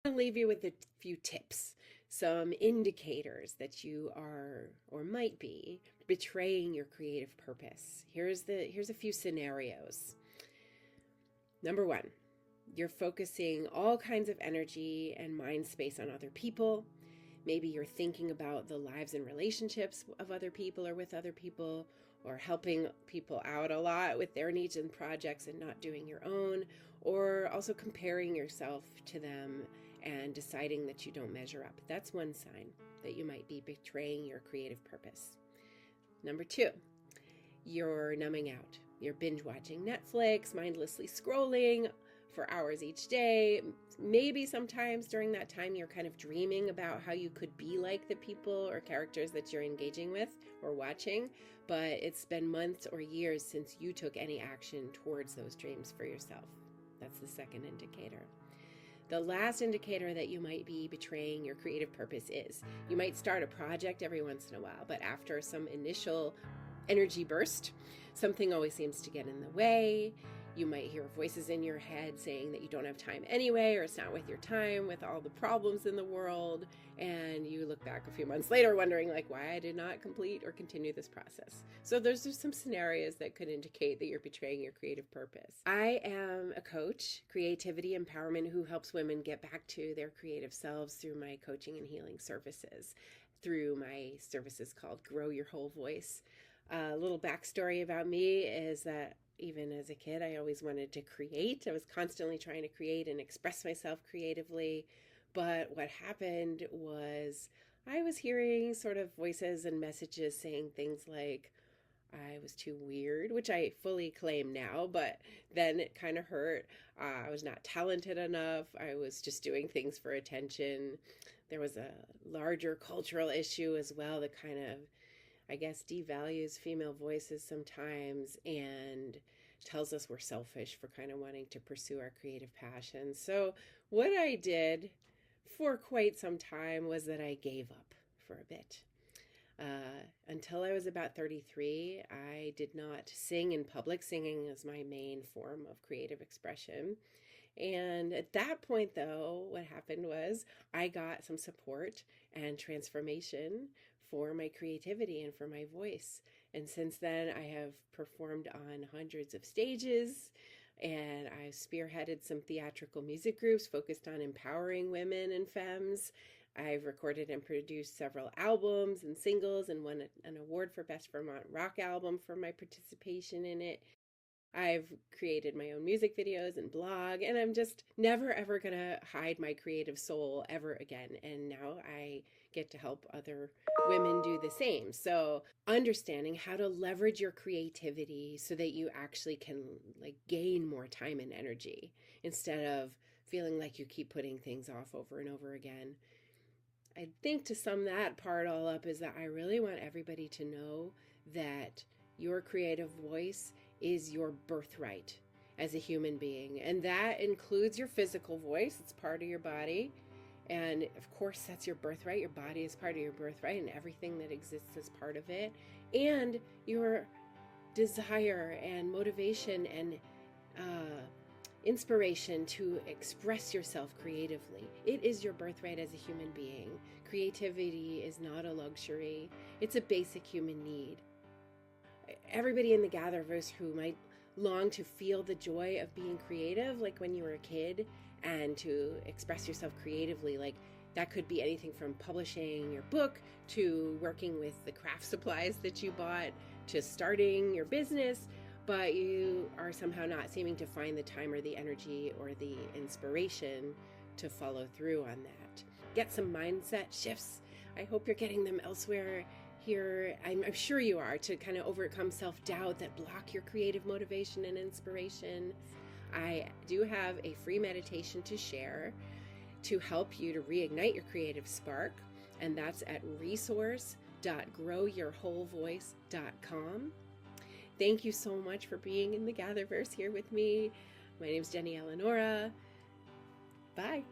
I'll leave you with a few tips, some indicators that you are or might be betraying your creative purpose. Here's a few scenarios. Number one, you're focusing all kinds of energy and mind space on other people. Maybe you're thinking about the lives and relationships of other people or with other people, or helping people out a lot with their needs and projects and not doing your own, or also comparing yourself to them and deciding that you don't measure up. That's one sign that you might be betraying your creative purpose. Number two, you're numbing out. You're binge watching Netflix, mindlessly scrolling for hours each day. Maybe sometimes during that time you're kind of dreaming about how you could be like the people or characters that you're engaging with or watching, but it's been months or years since you took any action towards those dreams for yourself. That's the second indicator. The last indicator that you might be betraying your creative purpose is you might start a project every once in a while, but after some initial energy burst, something always seems to get in the way. You might hear voices in your head saying that you don't have time anyway, or it's not worth your time with all the problems in the world. And you look back a few months later wondering why I did not complete or continue this process. So there's just some scenarios that could indicate that you're betraying your creative purpose. I am a coach, creativity empowerment, who helps women get back to their creative selves through my coaching and healing services, through my services called Grow Your Whole Voice. A little backstory about me is that even as a kid, I always wanted to create. I was constantly trying to create and express myself creatively. But what happened was I was hearing sort of voices and messages saying things like I was too weird, which I fully claim now, but then it kind of hurt. I was not talented enough. I was just doing things for attention. There was a larger cultural issue as well that kind of, I guess, devalues female voices sometimes and tells us we're selfish for kind of wanting to pursue our creative passions. So what I did for quite some time was that I gave up for a bit. Until I was about 33, I did not sing in public. Singing is my main form of creative expression. And at that point, though, what happened was I got some support and transformation for my creativity and for my voice. And since then, I have performed on hundreds of stages, and I've spearheaded some theatrical music groups focused on empowering women and femmes. I've recorded and produced several albums and singles and won an award for Best Vermont Rock Album for my participation in it. I've created my own music videos and blog, and I'm just never ever gonna hide my creative soul ever again. And now I get to help other women do the same. So understanding how to leverage your creativity so that you actually can gain more time and energy instead of feeling like you keep putting things off over and over again. I think to sum that part all up is that I really want everybody to know that your creative voice is your birthright as a human being. And that includes your physical voice. It's part of your body. And of course, that's your birthright. Your body is part of your birthright, and everything that exists is part of it. And your desire and motivation and inspiration to express yourself creatively. It is your birthright as a human being. Creativity is not a luxury. It's a basic human need. Everybody in the GatherVerse who might long to feel the joy of being creative, like when you were a kid, and to express yourself creatively, that could be anything from publishing your book to working with the craft supplies that you bought to starting your business, but you are somehow not seeming to find the time or the energy or the inspiration to follow through on that. Get some mindset shifts. I hope you're getting them elsewhere here. I'm sure you are, to kind of overcome self-doubt that block your creative motivation and inspiration. I do have a free meditation to share to help you to reignite your creative spark, and that's at resource.growyourwholevoice.com. Thank you so much for being in the GatherVerse here with me. My name is Jenny Eleonora. Bye.